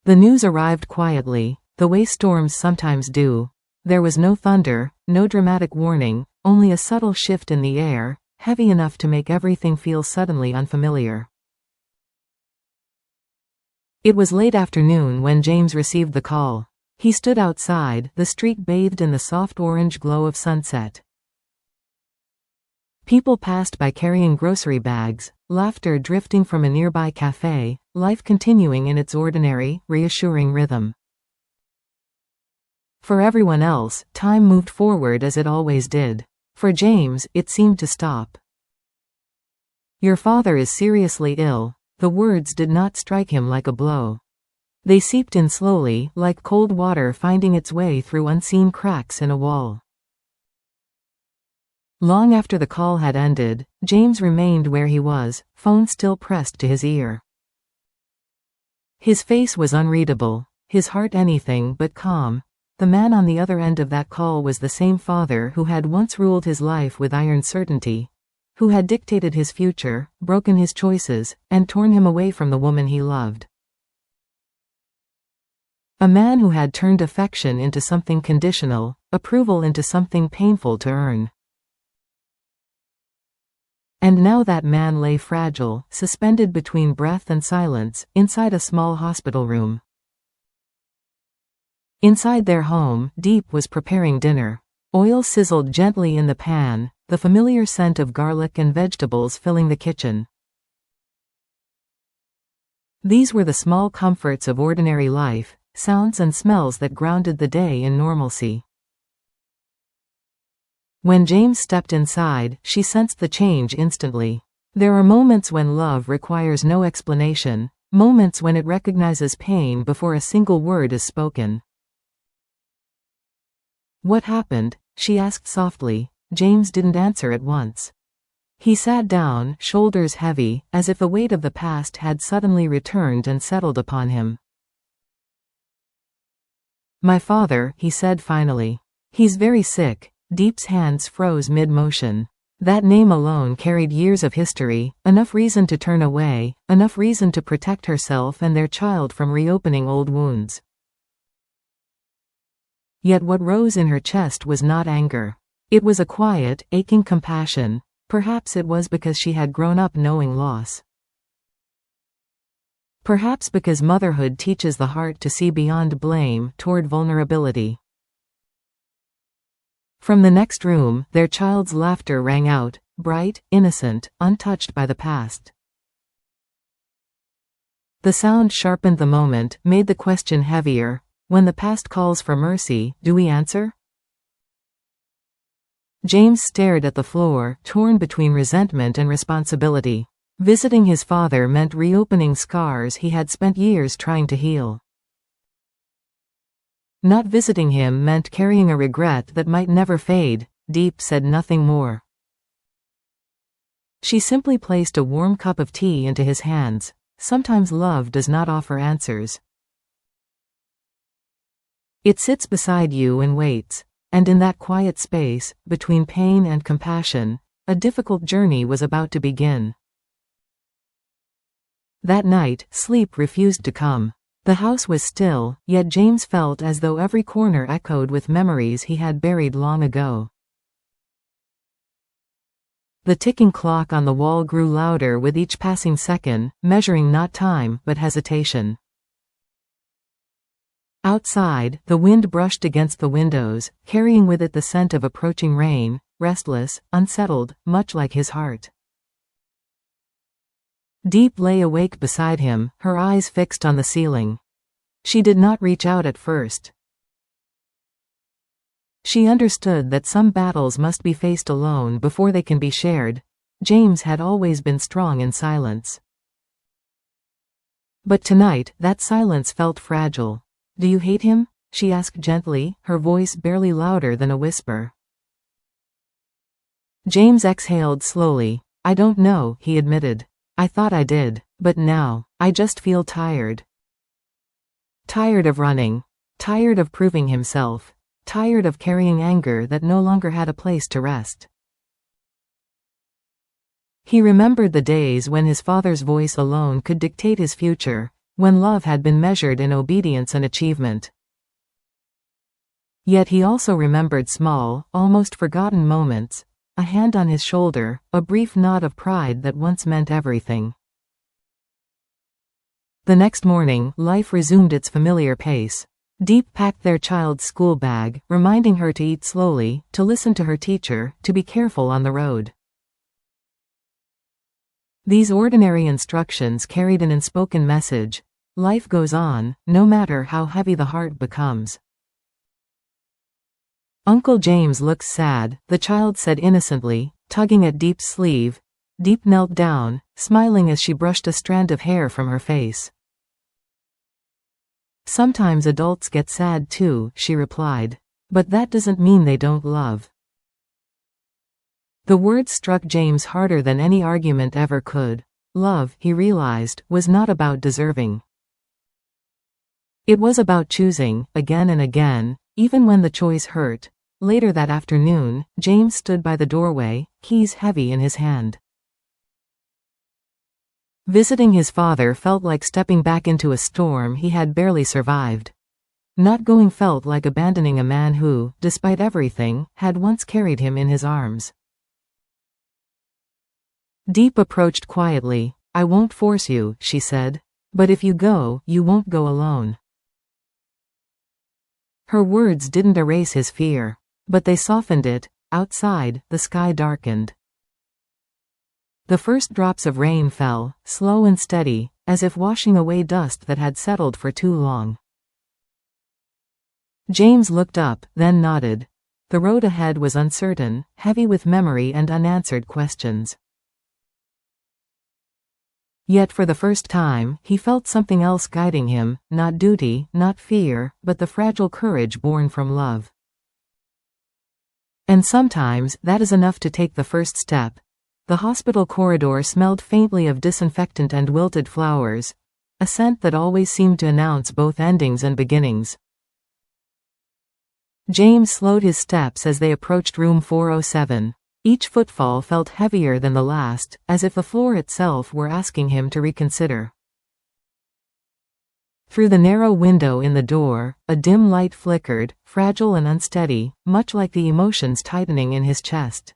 The news arrived quietly, the way storms sometimes do. There was no thunder, no dramatic warning, only a subtle shift in the air, heavy enough to make everything feel suddenly unfamiliar. It was late afternoon when James received the call. He stood outside, the street bathed in the soft orange glow of sunset. People passed by carrying grocery bags, laughter drifting from a nearby cafe, life continuing in its ordinary, reassuring rhythm. For everyone else, time moved forward as it always did. For James, it seemed to stop. "Your father is seriously ill." The words did not strike him like a blow. They seeped in slowly, like cold water finding its way through unseen cracks in a wall. Long after the call had ended, James remained where he was, phone still pressed to his ear. His face was unreadable, his heart anything but calm. The man on the other end of that call was the same father who had once ruled his life with iron certainty, who had dictated his future, broken his choices, and torn him away from the woman he loved. A man who had turned affection into something conditional, approval into something painful to earn. And now that man lay fragile, suspended between breath and silence, inside a small hospital room. Inside their home, Deep was preparing dinner. Oil sizzled gently in the pan, the familiar scent of garlic and vegetables filling the kitchen. These were the small comforts of ordinary life, sounds and smells that grounded the day in normalcy. When James stepped inside, she sensed the change instantly. There are moments when love requires no explanation, moments when it recognizes pain before a single word is spoken. "What happened?" she asked softly. James didn't answer at once. He sat down, shoulders heavy, as if the weight of the past had suddenly returned and settled upon him. "My father," he said finally. "He's very sick." Deep's hands froze mid-motion. That name alone carried years of history, enough reason to turn away, enough reason to protect herself and their child from reopening old wounds. Yet what rose in her chest was not anger. It was a quiet, aching compassion. Perhaps it was because she had grown up knowing loss. Perhaps because motherhood teaches the heart to see beyond blame, toward vulnerability. From the next room, their child's laughter rang out, bright, innocent, untouched by the past. The sound sharpened the moment, made the question heavier. When the past calls for mercy, do we answer? James stared at the floor, torn between resentment and responsibility. Visiting his father meant reopening scars he had spent years trying to heal. Not visiting him meant carrying a regret that might never fade. Deep said nothing more. She simply placed a warm cup of tea into his hands. Sometimes love does not offer answers. It sits beside you and waits. And in that quiet space, between pain and compassion, a difficult journey was about to begin. That night, sleep refused to come. The house was still, yet James felt as though every corner echoed with memories he had buried long ago. The ticking clock on the wall grew louder with each passing second, measuring not time, but hesitation. Outside, the wind brushed against the windows, carrying with it the scent of approaching rain, restless, unsettled, much like his heart. Deep lay awake beside him, her eyes fixed on the ceiling. She did not reach out at first. She understood that some battles must be faced alone before they can be shared. James had always been strong in silence. But tonight, that silence felt fragile. "Do you hate him?" she asked gently, her voice barely louder than a whisper. James exhaled slowly. "I don't know," he admitted. "I thought I did, but now, I just feel tired. Tired of running. Tired of proving himself. Tired of carrying anger that no longer had a place to rest." He remembered the days when his father's voice alone could dictate his future, when love had been measured in obedience and achievement. Yet he also remembered small, almost forgotten moments, a hand on his shoulder, a brief nod of pride that once meant everything. The next morning, life resumed its familiar pace. Deep packed their child's school bag, reminding her to eat slowly, to listen to her teacher, to be careful on the road. These ordinary instructions carried an unspoken message: life goes on, no matter how heavy the heart becomes. Uncle James looks sad, the child said innocently, tugging at Deep's sleeve. Deep knelt down, smiling as she brushed a strand of hair from her face. Sometimes adults get sad too, she replied. But that doesn't mean they don't love. The words struck James harder than any argument ever could. Love, he realized, was not about deserving. It was about choosing, again and again, even when the choice hurt. Later that afternoon, James stood by the doorway, keys heavy in his hand. Visiting his father felt like stepping back into a storm he had barely survived. Not going felt like abandoning a man who, despite everything, had once carried him in his arms. Deep approached quietly. I won't force you, she said. But if you go, you won't go alone. Her words didn't erase his fear, but they softened it. Outside, the sky darkened. The first drops of rain fell, slow and steady, as if washing away dust that had settled for too long. James looked up, then nodded. The road ahead was uncertain, heavy with memory and unanswered questions. Yet for the first time, he felt something else guiding him, not duty, not fear, but the fragile courage born from love. And sometimes, that is enough to take the first step. The hospital corridor smelled faintly of disinfectant and wilted flowers, a scent that always seemed to announce both endings and beginnings. James slowed his steps as they approached room 407. Each footfall felt heavier than the last, as if the floor itself were asking him to reconsider. Through the narrow window in the door, a dim light flickered, fragile and unsteady, much like the emotions tightening in his chest.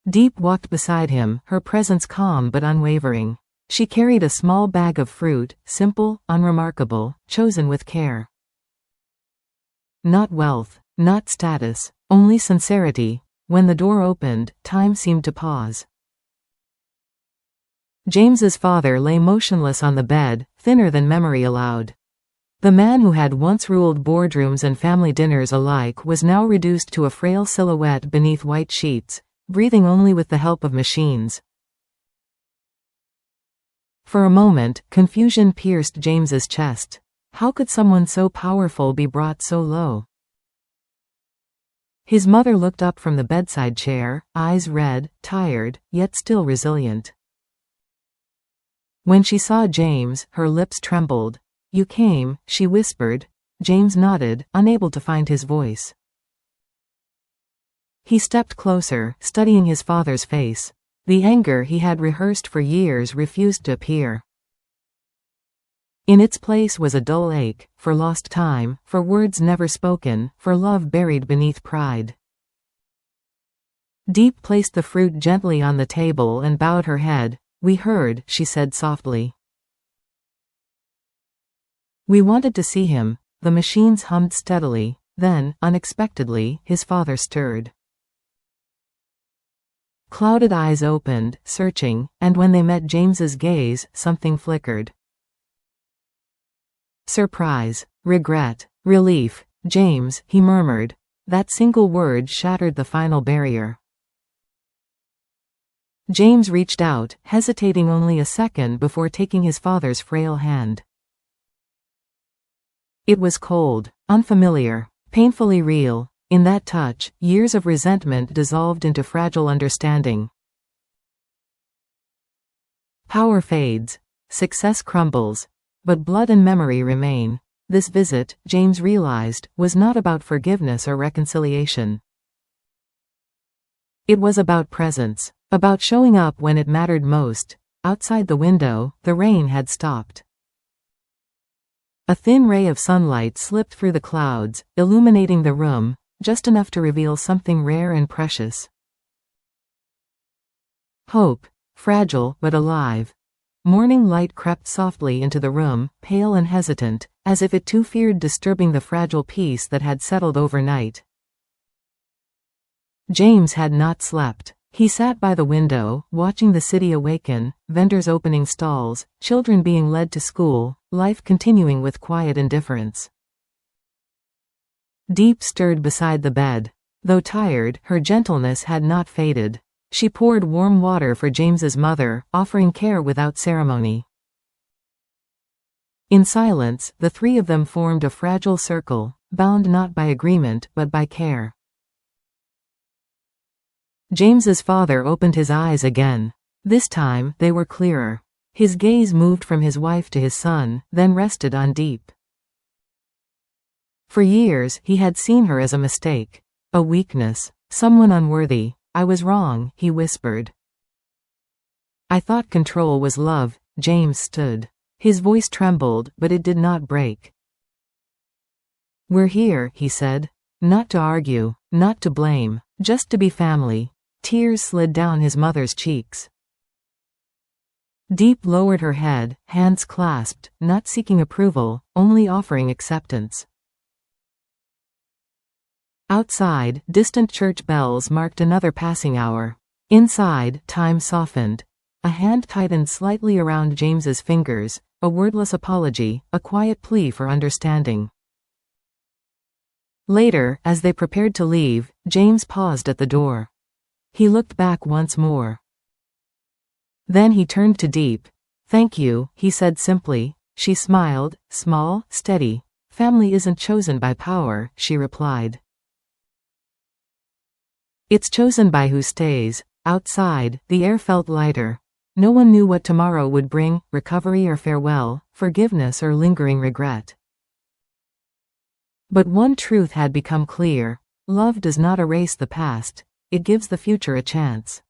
Deep walked beside him, her presence calm but unwavering. She carried a small bag of fruit, simple, unremarkable, chosen with care. Not wealth, not status, only sincerity. When the door opened, time seemed to pause. James's father lay motionless on the bed, thinner than memory allowed. The man who had once ruled boardrooms and family dinners alike was now reduced to a frail silhouette beneath white sheets, breathing only with the help of machines. For a moment, confusion pierced James's chest. How could someone so powerful be brought so low? His mother looked up from the bedside chair, eyes red, tired, yet still resilient. When she saw James, her lips trembled. You came, she whispered. James nodded, unable to find his voice. He stepped closer, studying his father's face. The anger he had rehearsed for years refused to appear. In its place was a dull ache, for lost time, for words never spoken, for love buried beneath pride. Deep placed the fruit gently on the table and bowed her head. We heard, she said softly. We wanted to see him. The machines hummed steadily. Then, unexpectedly, his father stirred. Clouded eyes opened, searching, and when they met James's gaze, something flickered. Surprise, regret, relief. James, he murmured. That single word shattered the final barrier. James reached out, hesitating only a second before taking his father's frail hand. It was cold, unfamiliar, painfully real. In that touch, years of resentment dissolved into fragile understanding. Power fades. Success crumbles. But blood and memory remain. This visit, James realized, was not about forgiveness or reconciliation. It was about presence. About showing up when it mattered most. Outside the window, the rain had stopped. A thin ray of sunlight slipped through the clouds, illuminating the room, just enough to reveal something rare and precious. Hope, fragile but alive. Morning light crept softly into the room, pale and hesitant, as if it too feared disturbing the fragile peace that had settled overnight. James had not slept. He sat by the window, watching the city awaken, vendors opening stalls, children being led to school, life continuing with quiet indifference. Deep stirred beside the bed. Though tired, her gentleness had not faded. She poured warm water for James's mother, offering care without ceremony. In silence, the three of them formed a fragile circle, bound not by agreement but by care. James's father opened his eyes again. This time, they were clearer. His gaze moved from his wife to his son, then rested on Deep. For years, he had seen her as a mistake, a weakness, someone unworthy. "I was wrong," he whispered. "I thought control was love." James stood. His voice trembled, but it did not break. "We're here," he said. "Not to argue, not to blame, just to be family." Tears slid down his mother's cheeks. Deep lowered her head, hands clasped, not seeking approval, only offering acceptance. Outside, distant church bells marked another passing hour. Inside, time softened. A hand tightened slightly around James's fingers, a wordless apology, a quiet plea for understanding. Later, as they prepared to leave, James paused at the door. He looked back once more. Then he turned to Deep. "Thank you," he said simply. She smiled, small, steady. "Family isn't chosen by power," she replied. "It's chosen by who stays." Outside, the air felt lighter. No one knew what tomorrow would bring, recovery or farewell, forgiveness or lingering regret. But one truth had become clear. Love does not erase the past. It gives the future a chance.